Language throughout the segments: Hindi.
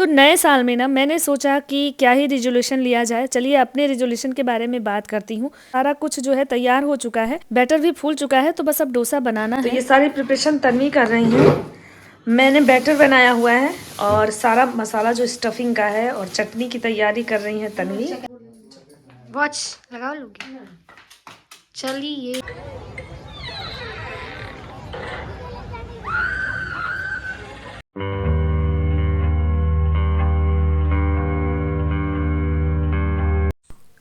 तो नए साल में ना मैंने सोचा कि क्या ही रिजोल्यूशन लिया जाए। चलिए अपने रिजोल्यूशन के बारे में बात करती हूँ। सारा कुछ जो है तैयार हो चुका है, बैटर भी फूल चुका है, तो बस अब डोसा बनाना है। तो ये सारी प्रिपरेशन तन्वी कर रही है। मैंने बैटर बनाया हुआ है और सारा मसाला जो स्टफिंग का है और चटनी की तैयारी कर रही है तन्वी। वॉच लगा लूंगी। चलिए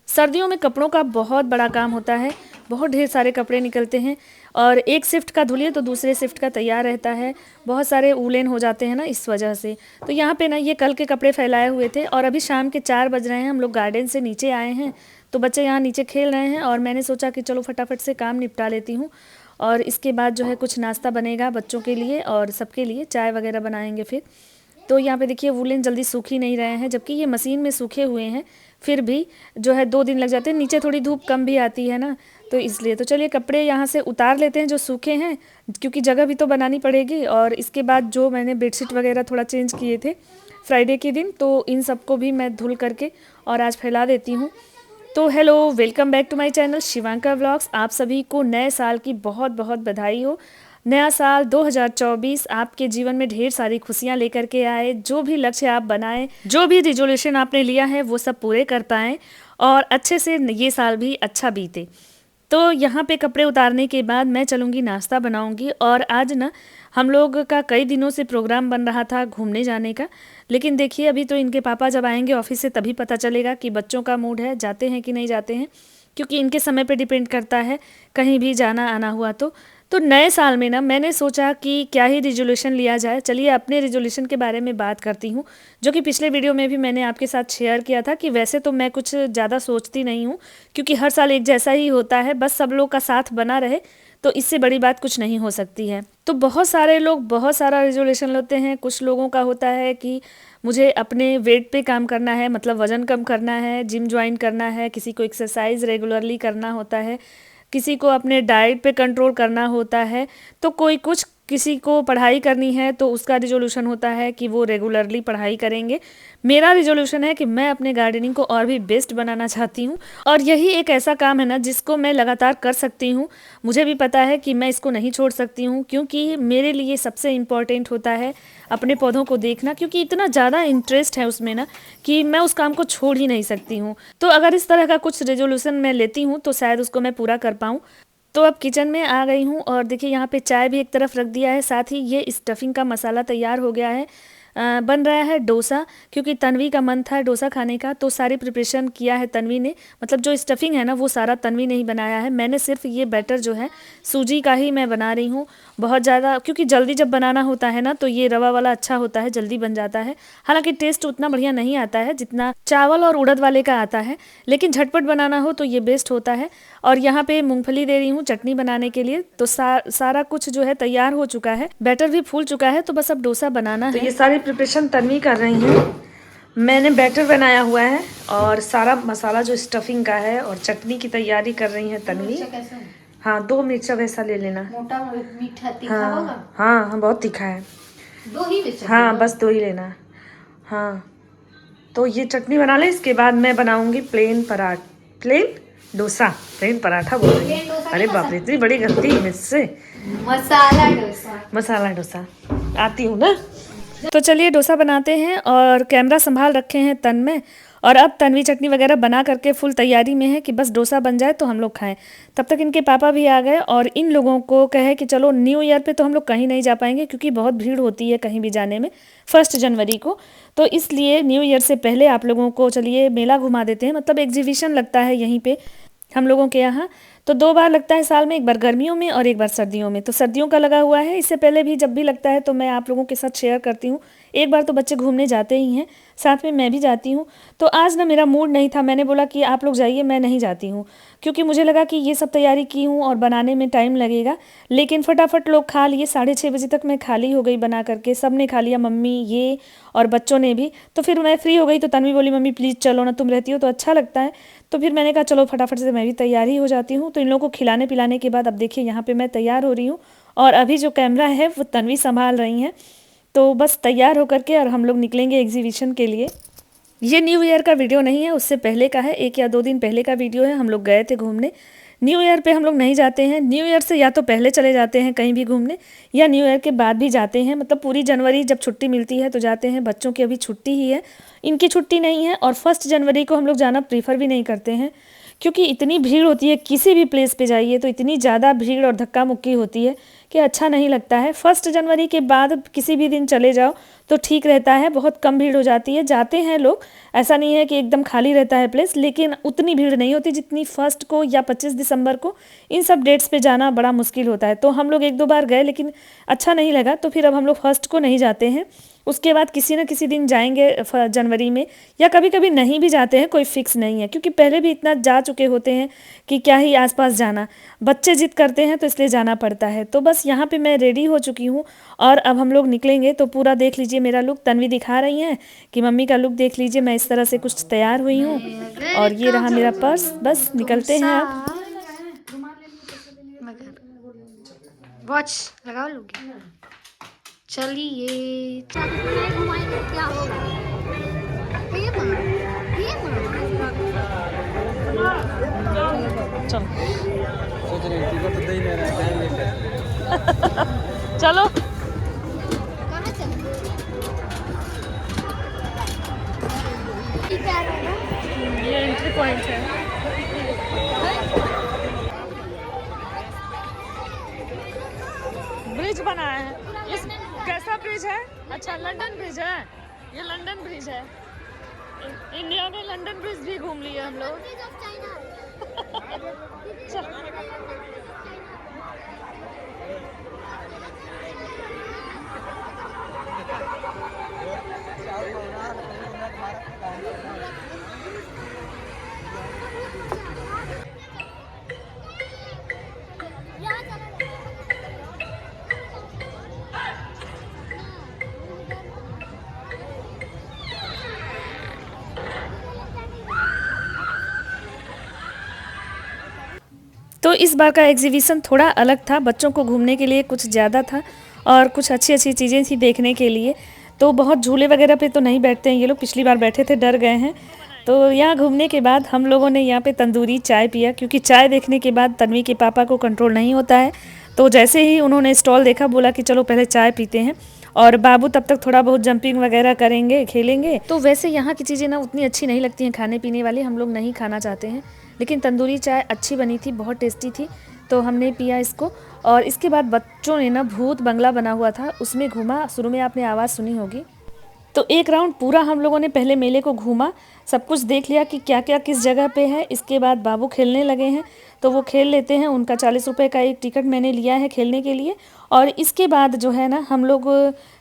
सर्दियों में कपड़ों का बहुत बड़ा काम होता है, बहुत ढेर सारे कपड़े निकलते हैं और एक शिफ्ट का धुलिए तो दूसरे शिफ्ट का तैयार रहता है। बहुत सारे ऊलेन हो जाते हैं ना इस वजह से। तो यहाँ पे ना ये कल के कपड़े फैलाए हुए थे और अभी शाम के 4 बज रहे हैं, हम लोग गार्डन से नीचे आए हैं तो बच्चे यहाँ नीचे खेल रहे हैं और मैंने सोचा कि चलो फटाफट से काम निपटा लेती हूँ और इसके बाद जो है कुछ नाश्ता बनेगा बच्चों के लिए और सबके लिए चाय वगैरह बनाएंगे फिर। तो यहाँ पे देखिए वुलन जल्दी सूख ही नहीं रहे हैं, जबकि ये मशीन में सूखे हुए हैं, फिर भी जो है 2 दिन लग जाते हैं। नीचे थोड़ी धूप कम भी आती है ना, तो इसलिए तो चलिए कपड़े यहाँ से उतार लेते हैं जो सूखे हैं, क्योंकि जगह भी तो बनानी पड़ेगी। और इसके बाद जो मैंने बेडशीट वगैरह थोड़ा चेंज किए थे फ्राइडे के दिन, तो इन सबको भी मैं धुल करके और आज फैला देती हूँ। तो hello, welcome back to my channel Shivanka vlogs. आप सभी को नए साल की बहुत बहुत बधाई हो। नया साल 2024 आपके जीवन में ढेर सारी खुशियां लेकर के आए। जो भी लक्ष्य आप बनाएं, जो भी रिजोल्यूशन आपने लिया है वो सब पूरे कर पाएं और अच्छे से ये साल भी अच्छा बीते। तो यहाँ पे कपड़े उतारने के बाद मैं चलूँगी नाश्ता बनाऊँगी। और आज ना हम लोग का कई दिनों से प्रोग्राम बन रहा था घूमने जाने का, लेकिन देखिए अभी तो इनके पापा जब आएंगे ऑफिस से तभी पता चलेगा कि बच्चों का मूड है, जाते हैं कि नहीं जाते हैं, क्योंकि इनके समय पे डिपेंड करता है कहीं भी जाना आना हुआ तो नए साल में ना मैंने सोचा कि क्या ही रिजोल्यूशन लिया जाए। चलिए अपने रिजोल्यूशन के बारे में बात करती हूँ, जो कि पिछले वीडियो में भी मैंने आपके साथ शेयर किया था कि वैसे तो मैं कुछ ज़्यादा सोचती नहीं हूँ, क्योंकि हर साल एक जैसा ही होता है, बस सब लोग का साथ बना रहे तो इससे बड़ी बात कुछ नहीं हो सकती है। तो बहुत सारे लोग बहुत सारा रिजोल्यूशन लेते हैं। कुछ लोगों का होता है कि मुझे अपने वेट पे काम करना है, मतलब वज़न कम करना है, जिम ज्वाइन करना है, किसी को एक्सरसाइज रेगुलरली करना होता है, किसी को अपने डाइट पे कंट्रोल करना होता है, तो कोई कुछ, किसी को पढ़ाई करनी है तो उसका रिजोल्यूशन होता है कि वो रेगुलरली पढ़ाई करेंगे। मेरा रिजोल्यूशन है कि मैं अपने गार्डनिंग को और भी बेस्ट बनाना चाहती हूँ और यही एक ऐसा काम है ना जिसको मैं लगातार कर सकती हूँ। मुझे भी पता है कि मैं इसको नहीं छोड़ सकती हूँ, क्योंकि मेरे लिए सबसे इम्पॉर्टेंट होता है अपने पौधों को देखना, क्योंकि इतना ज़्यादा इंटरेस्ट है उसमें ना कि मैं उस काम को छोड़ ही नहीं सकती हूँ। तो अगर इस तरह का कुछ रेजोल्यूशन मैं लेती हूँ तो शायद उसको मैं पूरा कर पाऊँ। तो अब किचन में आ गई हूँ और देखिए यहाँ पे चाय भी एक तरफ रख दिया है, साथ ही ये स्टफिंग का मसाला तैयार हो गया है। बन रहा है डोसा, क्योंकि तन्वी का मन था डोसा खाने का, तो सारी प्रिपरेशन किया है तन्वी ने। मतलब जो स्टफिंग है ना वो सारा तन्वी ने ही बनाया है, मैंने सिर्फ ये बैटर जो है सूजी का ही मैं बना रही हूँ। बहुत ज़्यादा, क्योंकि जल्दी जब बनाना होता है ना तो ये रवा वाला अच्छा होता है, जल्दी बन जाता है। हालांकि टेस्ट उतना बढ़िया नहीं आता है जितना चावल और उड़द वाले का आता है, लेकिन झटपट बनाना हो तो ये बेस्ट होता है। और यहाँ पे मूंगफली दे रही हूँ चटनी बनाने के लिए। तो सारा कुछ जो है तैयार हो चुका है, बैटर भी फूल चुका है, तो बस अब डोसा बनाना है। तो ये सारी प्रिपरेशन तन्वी कर रही है। मैंने बैटर बनाया हुआ है और सारा मसाला जो स्टफिंग का है और चटनी की तैयारी कर रही है तन्वी। हाँ, 2 मिर्चा वैसा ले लेना। मोटा मीठा तीखा हाँ होगा। हाँ हाँ, बहुत तीखा है। 2 ही मिर्च। हाँ, बस 2 ही लेना। हाँ, तो ये चटनी बना ले, इसके बाद मैं बनाऊंगी प्लेन डोसा। प्लेन पराठा बोल रही हूँ। अरे बाप रे, इतनी बड़ी गलती मुझसे। मसाला डोसा। मसाला डोसा आती हूँ ना। तो चलिए डोसा बनाते हैं और कैमरा संभाल रखे हैं तन में। और अब तन्वी चटनी वगैरह बना करके फुल तैयारी में है कि बस डोसा बन जाए तो हम लोग खाएं। तब तक इनके पापा भी आ गए और इन लोगों को कहे कि चलो न्यू ईयर पे तो हम लोग कहीं नहीं जा पाएंगे, क्योंकि बहुत भीड़ होती है कहीं भी जाने में 1 जनवरी को। तो इसलिए न्यू ईयर से पहले आप लोगों को चलिए मेला घुमा देते हैं, मतलब एग्जीबिशन लगता है यहीं पे हम लोगों के यहाँ। तो 2 बार लगता है साल में, एक बार गर्मियों में और एक बार सर्दियों में। तो सर्दियों का लगा हुआ है, इससे पहले भी जब भी लगता है तो मैं आप लोगों के साथ शेयर करती हूँ। एक बार तो बच्चे घूमने जाते ही हैं, साथ में मैं भी जाती हूँ। तो आज ना मेरा मूड नहीं था, मैंने बोला कि आप लोग जाइए, मैं नहीं जाती हूँ, क्योंकि मुझे लगा कि ये सब तैयारी की हूँ और बनाने में टाइम लगेगा। लेकिन फटाफट लोग खा लिए, 6:30 बजे तक मैं खाली हो गई बना करके। सब ने खा लिया, मम्मी ये और बच्चों ने भी। तो फिर मैं फ्री हो गई तो तन्वी बोली मम्मी प्लीज़ चलो ना, तुम रहती हो तो अच्छा लगता है। तो फिर मैंने कहा चलो फटाफट से मैं भी तैयारी हो जाती हूँ। तो इन लोगों को खिलाने पिलाने के बाद अब देखिए यहाँ पे मैं तैयार हो रही हूँ और अभी जो कैमरा है वो तन्वी संभाल रही हैं। तो बस तैयार होकर के और हम लोग निकलेंगे एग्जीबिशन के लिए। ये न्यू ईयर का वीडियो नहीं है, उससे पहले का है, 1 या 2 दिन पहले का वीडियो है। हम लोग गए थे घूमने। न्यू ईयर पे हम लोग नहीं जाते हैं, न्यू ईयर से या तो पहले चले जाते हैं कहीं भी घूमने या न्यू ईयर के बाद भी जाते हैं। मतलब पूरी जनवरी जब छुट्टी मिलती है तो जाते हैं। बच्चों की अभी छुट्टी ही है, इनकी छुट्टी नहीं है। और 1 जनवरी को हम लोग जाना प्रीफर भी नहीं करते हैं, क्योंकि इतनी भीड़ होती है। किसी भी प्लेस पे जाइए तो इतनी ज़्यादा भीड़ और धक्का मुक्की होती है कि अच्छा नहीं लगता है। 1 जनवरी के बाद किसी भी दिन चले जाओ तो ठीक रहता है, बहुत कम भीड़ हो जाती है। जाते हैं लोग, ऐसा नहीं है कि एकदम खाली रहता है प्लेस, लेकिन उतनी भीड़ नहीं होती जितनी 1 को या 25 दिसंबर को। इन सब डेट्स पे जाना बड़ा मुश्किल होता है। तो हम लोग 1-2 बार गए लेकिन अच्छा नहीं लगा, तो फिर अब हम लोग 1 को नहीं जाते हैं। उसके बाद किसी न किसी दिन जाएंगे जनवरी में, या कभी कभी नहीं भी जाते हैं, कोई फिक्स नहीं है, क्योंकि पहले भी इतना जा चुके होते हैं कि क्या ही आसपास जाना। बच्चे जिद करते हैं तो इसलिए जाना पड़ता है। तो बस यहाँ पे मैं रेडी हो चुकी हूँ और अब हम लोग निकलेंगे। तो पूरा देख लीजिए मेरा लुक, तन्वी दिखा रही हैं कि मम्मी का लुक देख लीजिए, मैं इस तरह से कुछ तैयार हुई हूँ। और ये रहा मेरा पर्स। बस निकलते हैं अब। वॉच लगा लूंगी। चलिए घुमाएंगे, क्या होगा? ये चलो सोच रही थी तो दे ही नहीं रहा है लेकर। चलो कहाँ चलें? ये एंट्री पॉइंट है। ब्रिज बना है। इस कैसा ब्रिज है? अच्छा लंदन ब्रिज है। ये लंदन ब्रिज है। इंडिया में लंदन ब्रिज भी घूम लिए हम लोग। तो इस बार का एग्जीबिशन थोड़ा अलग था, बच्चों को घूमने के लिए कुछ ज़्यादा था और कुछ अच्छी अच्छी चीज़ें थी देखने के लिए। तो बहुत झूले वगैरह पे तो नहीं बैठते हैं ये लोग, पिछली बार बैठे थे, डर गए हैं। तो यहाँ घूमने के बाद हम लोगों ने यहाँ पे तंदूरी चाय पिया, क्योंकि चाय देखने के बाद तन्वी के पापा को कंट्रोल नहीं होता है। तो जैसे ही उन्होंने स्टॉल देखा, बोला कि चलो पहले चाय पीते हैं, और बाबू तब तक थोड़ा बहुत जंपिंग वगैरह करेंगे, खेलेंगे। तो वैसे यहाँ की चीज़ें ना उतनी अच्छी नहीं लगती हैं खाने पीने वाली, हम लोग नहीं खाना चाहते हैं। लेकिन तंदूरी चाय अच्छी बनी थी, बहुत टेस्टी थी, तो हमने पिया इसको। और इसके बाद बच्चों ने ना भूत बंगला बना हुआ था, उसमें घूमा। शुरू में आपने आवाज़ सुनी होगी। तो एक राउंड पूरा हम लोगों ने पहले मेले को घूमा, सब कुछ देख लिया कि क्या क्या किस जगह पे है। इसके बाद बाबू खेलने लगे हैं, तो वो खेल लेते हैं। उनका 40 रुपये का एक टिकट मैंने लिया है खेलने के लिए। और इसके बाद जो है ना हम लोग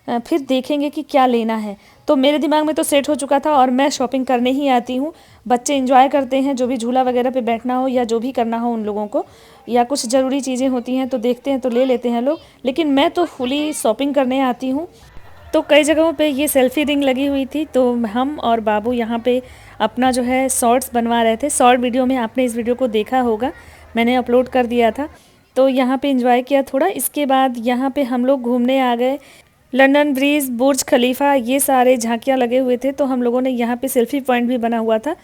फिर देखेंगे कि क्या लेना है। तो मेरे दिमाग में तो सेट हो चुका था और मैं शॉपिंग करने ही आती हूँ। बच्चे एंजॉय करते हैं, जो भी झूला वगैरह पे बैठना हो या जो भी करना हो उन लोगों को, या कुछ ज़रूरी चीज़ें होती हैं तो देखते हैं तो ले लेते हैं लोग। लेकिन मैं तो फुली शॉपिंग करने आती हूँ। तो कई जगहों पे ये सेल्फी रिंग लगी हुई थी, तो हम और बाबू यहाँ पे अपना जो है शॉर्ट्स बनवा रहे थे। शॉर्ट वीडियो में आपने इस वीडियो को देखा होगा, मैंने अपलोड कर दिया था। तो यहाँ पे एंजॉय किया थोड़ा। इसके बाद यहाँ पे हम लोग घूमने आ गए। लंदन ब्रिज, बुर्ज खलीफा, ये सारे झांकियाँ लगे हुए थे, तो हम लोगों ने यहाँ पे सेल्फी पॉइंट भी बना हुआ था,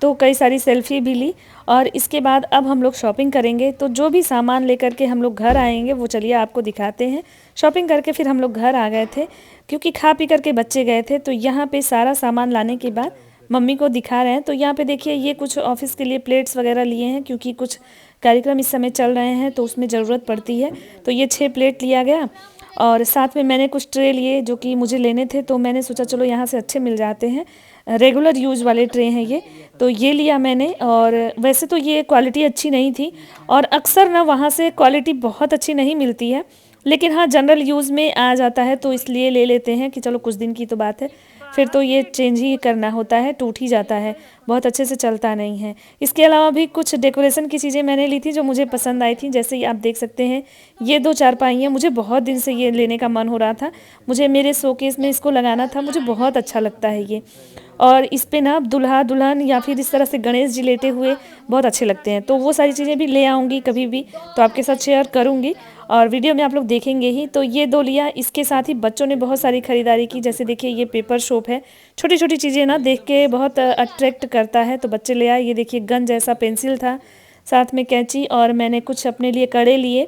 तो कई सारी सेल्फी भी ली। और इसके बाद अब हम लोग शॉपिंग करेंगे। तो जो भी सामान लेकर के हम लोग घर आएंगे वो चलिए आपको दिखाते हैं। शॉपिंग करके फिर हम लोग घर आ गए थे, क्योंकि खा पी करके बच्चे गए थे। तो यहाँ पे सारा सामान लाने के बाद मम्मी को दिखा रहे हैं। तो यहाँ पे देखिए, ये कुछ ऑफिस के लिए प्लेट्स वगैरह लिए हैं, क्योंकि कुछ कार्यक्रम इस समय चल रहे हैं तो उसमें ज़रूरत पड़ती है। तो ये 6 प्लेट लिया गया, और साथ में मैंने कुछ ट्रे लिए जो कि मुझे लेने थे। तो मैंने सोचा चलो यहाँ से अच्छे मिल जाते हैं, रेगुलर यूज़ वाले ट्रे हैं ये, तो ये लिया मैंने। और वैसे तो ये क्वालिटी अच्छी नहीं थी, और अक्सर ना वहाँ से क्वालिटी बहुत अच्छी नहीं मिलती है, लेकिन हाँ जनरल यूज़ में आ जाता है तो इसलिए ले लेते हैं कि चलो कुछ दिन की तो बात है, फिर तो ये चेंज ही करना होता है, टूट ही जाता है, बहुत अच्छे से चलता नहीं है। इसके अलावा भी कुछ डेकोरेशन की चीज़ें मैंने ली थी जो मुझे पसंद आई थी। जैसे आप देख सकते हैं ये 2 चारपाइयाँ, मुझे बहुत दिन से ये लेने का मन हो रहा था, मुझे मेरे शोकेस में इसको लगाना था, मुझे बहुत अच्छा लगता है ये। और इस पे ना दुल्हा दुल्हन या फिर इस तरह से गणेश जी लेटे हुए बहुत अच्छे लगते हैं। तो वो सारी चीज़ें भी ले आऊँगी कभी भी, तो आपके साथ शेयर करूँगी। और वीडियो में आप लोग देखेंगे ही। तो ये 2 लिया। इसके साथ ही बच्चों ने बहुत सारी खरीदारी की, जैसे देखिए ये पेपर शॉप है। छोटी छोटी चीज़ें ना देख के बहुत अट्रैक्ट करता है, तो बच्चे ले आए। ये देखिए गन जैसा पेंसिल था, साथ में कैंची, और मैंने कुछ अपने लिए कड़े लिए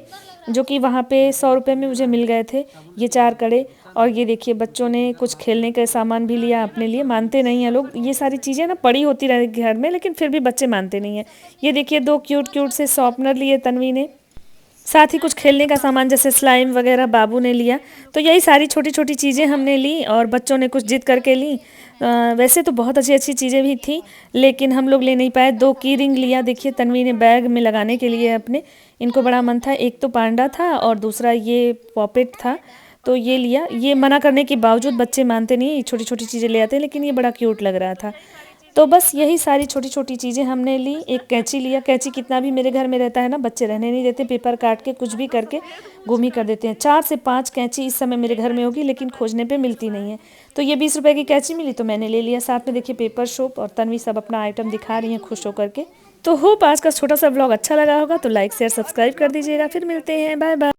जो कि वहाँ पे 100 रुपये में मुझे मिल गए थे, ये 4 कड़े। और ये देखिए बच्चों ने कुछ खेलने का सामान भी लिया अपने लिए। मानते नहीं हैं लोग, ये सारी चीज़ें ना पड़ी होती रही घर में, लेकिन फिर भी बच्चे मानते नहीं हैं। ये देखिए 2 क्यूट क्यूट से शॉर्पनर लिए तन्वी ने, साथ ही कुछ खेलने का सामान जैसे स्लाइम वगैरह बाबू ने लिया। तो यही सारी छोटी छोटी चीज़ें हमने ली और बच्चों ने कुछ जिद करके ली। वैसे तो बहुत अच्छी अच्छी चीज़ें भी थी, लेकिन हम लोग ले नहीं पाए। 2 की रिंग लिया, देखिए तन्वी ने बैग में लगाने के लिए अपने, इनको बड़ा मन था। एक तो पांडा था और दूसरा ये पॉपेट था, तो ये लिया। ये मना करने के बावजूद बच्चे मानते नहीं, छोटी छोटी चीज़ें ले आते हैं, लेकिन ये बड़ा क्यूट लग रहा था। तो बस यही सारी छोटी छोटी चीज़ें हमने ली। एक कैंची लिया, कैंची कितना भी मेरे घर में रहता है ना, बच्चे रहने नहीं देते, पेपर काट के कुछ भी करके गुम ही कर देते हैं। 4 से 5 कैंची इस समय मेरे घर में होगी, लेकिन खोजने पे मिलती नहीं है। तो ये 20 रुपए की कैंची मिली तो मैंने ले लिया। साथ में देखिए पेपर शॉप और तन्वी सब अपना आइटम दिखा रही हैं खुश होकर के। तो होप आज का छोटा सा व्लॉग अच्छा लगा होगा, तो लाइक शेयर सब्सक्राइब कर दीजिएगा। फिर मिलते हैं, बाय बाय।